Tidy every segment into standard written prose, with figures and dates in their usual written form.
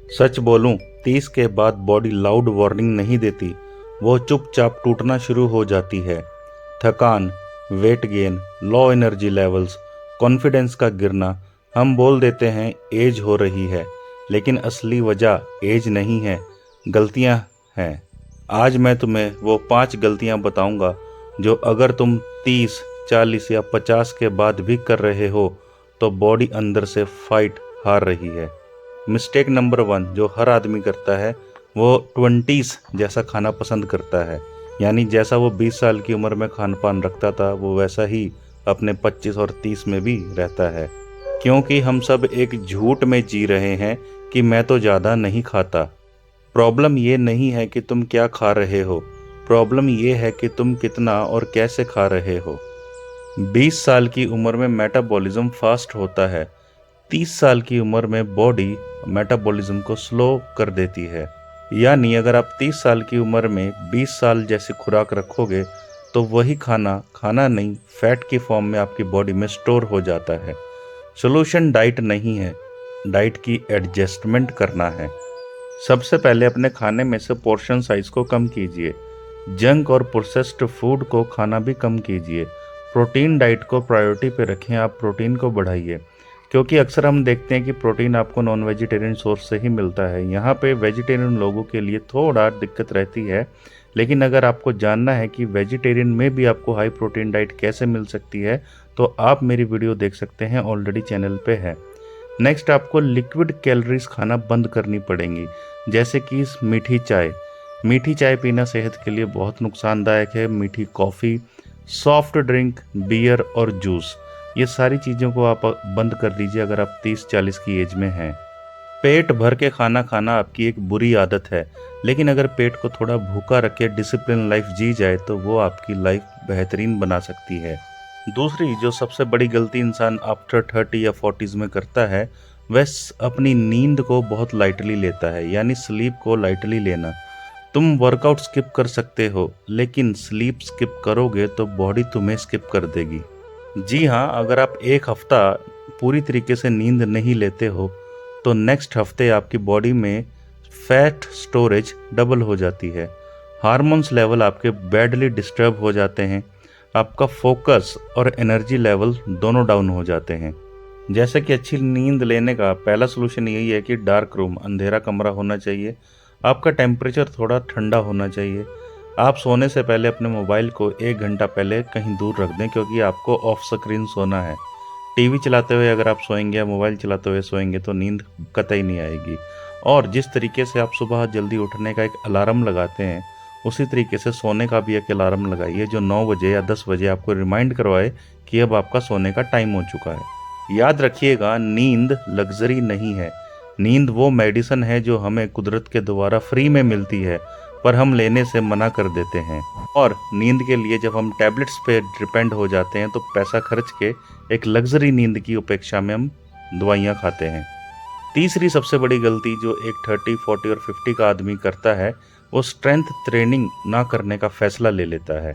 सच बोलूं, 30 के बाद बॉडी लाउड वार्निंग नहीं देती, वो चुपचाप टूटना शुरू हो जाती है। थकान, weight gain, low energy levels, confidence का गिरना। हम बोल देते हैं एज हो रही है, लेकिन असली वजह एज नहीं है, गलतियां हैं। आज मैं तुम्हें वो 5 गलतियां बताऊंगा जो अगर तुम 30, 40 या 50 के बाद भी कर रहे हो तो बॉडी अंदर से फाइट हार रही है। मिस्टेक नंबर 1 जो हर आदमी करता है, वो 20s जैसा खाना पसंद करता है। यानी जैसा वो 20 साल की उम्र में खान पान रखता था, वो वैसा ही अपने 25 और 30 में भी रहता है। क्योंकि हम सब एक झूठ में जी रहे हैं कि मैं तो ज़्यादा नहीं खाता। प्रॉब्लम ये नहीं है कि तुम क्या खा रहे हो, प्रॉब्लम ये है कि तुम कितना और कैसे खा रहे हो। 20 साल की उम्र में मेटाबॉलिज्म फास्ट होता है, 30 साल की उम्र में बॉडी मेटाबॉलिज्म को स्लो कर देती है। यानी अगर आप 30 साल की उम्र में 20 साल जैसी खुराक रखोगे तो वही खाना खाना नहीं, फैट की फॉर्म में आपकी बॉडी में स्टोर हो जाता है। सोल्यूशन डाइट नहीं है, डाइट की एडजस्टमेंट करना है। सबसे पहले अपने खाने में से पोर्शन साइज को कम कीजिए। जंक और प्रोसेस्ड फूड को खाना भी कम कीजिए। प्रोटीन डाइट को प्रायोरिटी पे रखें, आप प्रोटीन को बढ़ाइए। क्योंकि अक्सर हम देखते हैं कि प्रोटीन आपको नॉन वेजिटेरियन सोर्स से ही मिलता है। यहाँ पे वेजिटेरियन लोगों के लिए थोड़ा दिक्कत रहती है, लेकिन अगर आपको जानना है कि वेजिटेरियन में भी आपको हाई प्रोटीन डाइट कैसे मिल सकती है, तो आप मेरी वीडियो देख सकते हैं, ऑलरेडी चैनल पे है। नेक्स्ट, आपको लिक्विड कैलोरीज खाना बंद करनी पड़ेंगी, जैसे कि मीठी चाय। मीठी चाय पीना सेहत के लिए बहुत नुकसानदायक है। मीठी कॉफ़ी, सॉफ्ट ड्रिंक, बियर और जूस, ये सारी चीज़ों को आप बंद कर दीजिए अगर आप 30-40 की एज में हैं। पेट भर के खाना खाना आपकी एक बुरी आदत है, लेकिन अगर पेट को थोड़ा भूखा रख के डिसिप्लिन लाइफ जी जाए तो वो आपकी लाइफ बेहतरीन बना सकती है। दूसरी जो सबसे बड़ी गलती इंसान आफ्टर 30 या 40s में करता है, वह अपनी नींद को बहुत लाइटली लेता है, यानी स्लीप को लाइटली लेना। तुम वर्कआउट स्किप कर सकते हो, लेकिन स्लीप स्किप करोगे तो बॉडी तुम्हें स्किप कर देगी। जी हाँ, अगर आप एक हफ्ता पूरी तरीके से नींद नहीं लेते हो तो नेक्स्ट हफ्ते आपकी बॉडी में फैट स्टोरेज डबल हो जाती है। हार्मोन्स लेवल आपके बैडली डिस्टर्ब हो जाते हैं, आपका फोकस और एनर्जी लेवल दोनों डाउन हो जाते हैं। जैसे कि अच्छी नींद लेने का पहला सोल्यूशन यही है कि डार्क रूम, अंधेरा कमरा होना चाहिए। आपका टेम्परेचर थोड़ा ठंडा होना चाहिए। आप सोने से पहले अपने मोबाइल को 1 घंटा पहले कहीं दूर रख दें, क्योंकि आपको ऑफ स्क्रीन सोना है। टीवी चलाते हुए अगर आप सोएंगे या मोबाइल चलाते हुए सोएंगे तो नींद कतई नहीं आएगी। और जिस तरीके से आप सुबह जल्दी उठने का एक अलार्म लगाते हैं, उसी तरीके से सोने का भी एक अलार्म लगाइए जो 9 बजे या 10 बजे आपको रिमाइंड करवाए कि अब आपका सोने का टाइम हो चुका है। याद रखिएगा, नींद लग्जरी नहीं है। नींद वो मेडिसिन है जो हमें कुदरत के द्वारा फ्री में मिलती है, पर हम लेने से मना कर देते हैं। और नींद के लिए जब हम टैबलेट्स पे डिपेंड हो जाते हैं तो पैसा खर्च के एक लग्जरी नींद की उपेक्षा में हम दवाइयाँ खाते हैं। तीसरी सबसे बड़ी गलती जो एक 30, 40 और 50 का आदमी करता है, वो स्ट्रेंथ ट्रेनिंग ना करने का फैसला ले लेता है।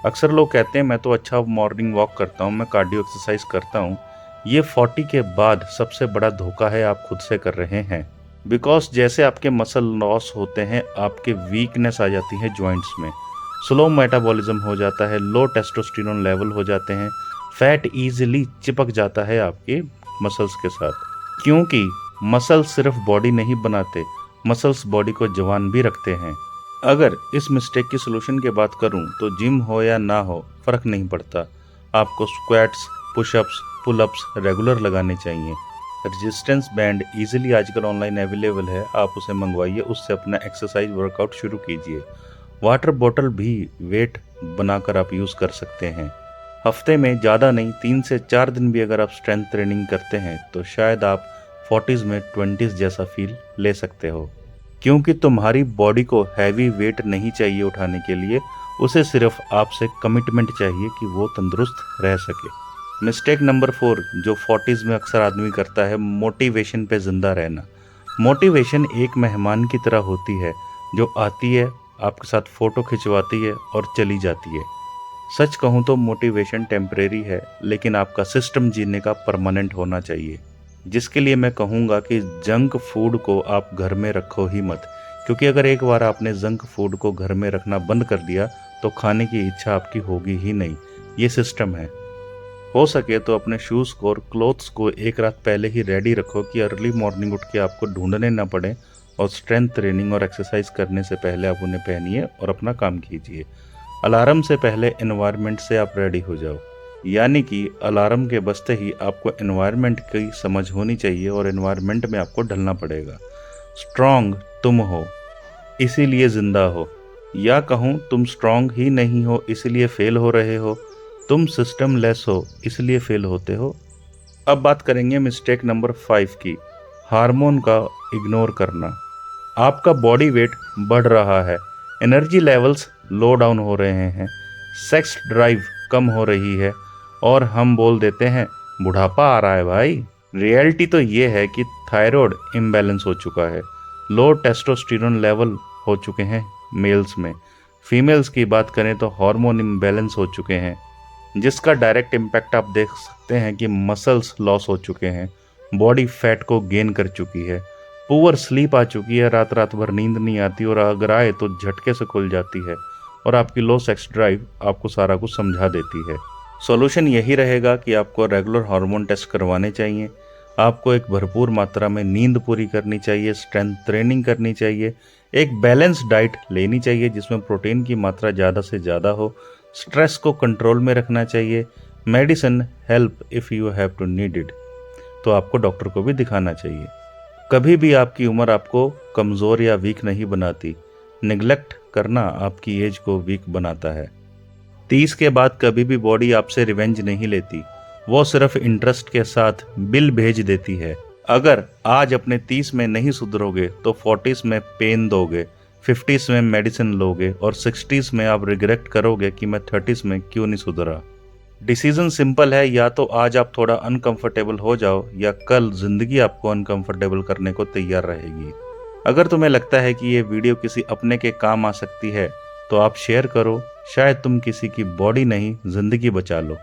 अक्सर लोग कहते हैं मैं तो अच्छा मॉर्निंग वॉक करता हूँ, मैं कार्डियो एक्सरसाइज करता हूँ। ये 40 के बाद सबसे बड़ा धोखा है आप खुद से कर रहे हैं। बिकॉज जैसे आपके मसल लॉस होते हैं, आपके वीकनेस आ जाती है जॉइंट्स में, स्लो मेटाबॉलिज्म हो जाता है, लो टेस्टोस्टेरोन लेवल हो जाते हैं, फैट ईजिली चिपक जाता है आपके मसल्स के साथ। क्योंकि मसल्स सिर्फ बॉडी नहीं बनाते, मसल्स बॉडी को जवान भी रखते हैं। अगर इस मिस्टेक की सोल्यूशन की बात करूं तो जिम हो या ना हो फ़र्क नहीं पड़ता, आपको स्क्वाट्स, पुशअप्स, पुलअप्स रेगुलर लगाने चाहिए। रेजिस्टेंस बैंड इजीली आजकल ऑनलाइन अवेलेबल है, आप उसे मंगवाइए, उससे अपना एक्सरसाइज वर्कआउट शुरू कीजिए। वाटर बोतल भी वेट बनाकर आप यूज़ कर सकते हैं। हफ्ते में ज़्यादा नहीं, 3 से 4 दिन भी अगर आप स्ट्रेंथ ट्रेनिंग करते हैं तो शायद आप 40s में 20s जैसा फील ले सकते हो। क्योंकि तुम्हारी बॉडी को हैवी वेट नहीं चाहिए उठाने के लिए, उसे सिर्फ आपसे कमिटमेंट चाहिए कि वो तंदुरुस्त रह सके। मिस्टेक नंबर 4 जो 40s में अक्सर आदमी करता है, मोटिवेशन पे ज़िंदा रहना। मोटिवेशन एक मेहमान की तरह होती है जो आती है, आपके साथ फ़ोटो खिंचवाती है और चली जाती है। सच कहूँ तो मोटिवेशन टेम्परेरी है, लेकिन आपका सिस्टम जीने का परमानेंट होना चाहिए। जिसके लिए मैं कहूँगा कि जंक फूड को आप घर में रखो ही मत, क्योंकि अगर एक बार आपने जंक फूड को घर में रखना बंद कर दिया तो खाने की इच्छा आपकी होगी ही नहीं। ये सिस्टम है। हो सके तो अपने शूज़ को और क्लोथ्स को एक रात पहले ही रेडी रखो कि अर्ली मॉर्निंग उठ के आपको ढूंढने ना पड़े, और स्ट्रेंथ ट्रेनिंग और एक्सरसाइज करने से पहले आप उन्हें पहनिए और अपना काम कीजिए। अलार्म से पहले एनवायरनमेंट से आप रेडी हो जाओ, यानी कि अलार्म के बजते ही आपको एनवायरनमेंट की समझ होनी चाहिए और एनवायरनमेंट में आपको ढलना पड़ेगा। स्ट्रॉन्ग तुम हो इसीलिए जिंदा हो, या कहूँ तुम स्ट्रॉन्ग ही नहीं हो इसीलिए फेल हो रहे हो, तुम सिस्टम लेस हो इसलिए फेल होते हो। अब बात करेंगे मिस्टेक नंबर 5 की, हार्मोन का इग्नोर करना। आपका बॉडी वेट बढ़ रहा है, एनर्जी लेवल्स लो डाउन हो रहे हैं, सेक्स ड्राइव कम हो रही है, और हम बोल देते हैं बुढ़ापा आ रहा है भाई। रियलिटी तो ये है कि थायराइड इम्बैलेंस हो चुका है, लो टेस्टोस्टेरोन लेवल हो चुके हैं मेल्स में। फीमेल्स की बात करें तो हार्मोन इम्बैलेंस हो चुके हैं, जिसका डायरेक्ट इम्पैक्ट आप देख सकते हैं कि मसल्स लॉस हो चुके हैं, बॉडी फैट को गेन कर चुकी है, पुअर स्लीप आ चुकी है, रात रात भर नींद नहीं आती, और अगर आए तो झटके से खुल जाती है, और आपकी लो सेक्स ड्राइव आपको सारा कुछ समझा देती है। सॉल्यूशन यही रहेगा कि आपको रेगुलर हार्मोन टेस्ट करवाने चाहिए, आपको एक भरपूर मात्रा में नींद पूरी करनी चाहिए, स्ट्रेंथ ट्रेनिंग करनी चाहिए, एक बैलेंस डाइट लेनी चाहिए जिसमें प्रोटीन की मात्रा ज़्यादा से ज़्यादा हो, स्ट्रेस को कंट्रोल में रखना चाहिए, medicine help if you have to need it, तो आपको डॉक्टर को भी दिखाना चाहिए। कभी भी आपकी उम्र आपको कमज़ोर या वीक नहीं बनाती, निगलेक्ट करना आपकी एज को वीक बनाता है। 30 के बाद कभी भी बॉडी आपसे रिवेंज नहीं लेती, वो सिर्फ इंटरेस्ट के साथ बिल भेज देती है। अगर आज अपने 30 में नहीं सुधरोगे तो 40s में पेन दोगे, 50s में मेडिसिन लोगे, और 60s में आप रिग्रेट करोगे कि मैं 30s में क्यों नहीं सुधरा। डिसीजन सिंपल है, या तो आज आप थोड़ा अनकंफर्टेबल हो जाओ, या कल जिंदगी आपको अनकंफर्टेबल करने को तैयार रहेगी। अगर तुम्हें लगता है कि ये वीडियो किसी अपने के काम आ सकती है तो आप शेयर करो, शायद तुम किसी की बॉडी नहीं जिंदगी बचा लो।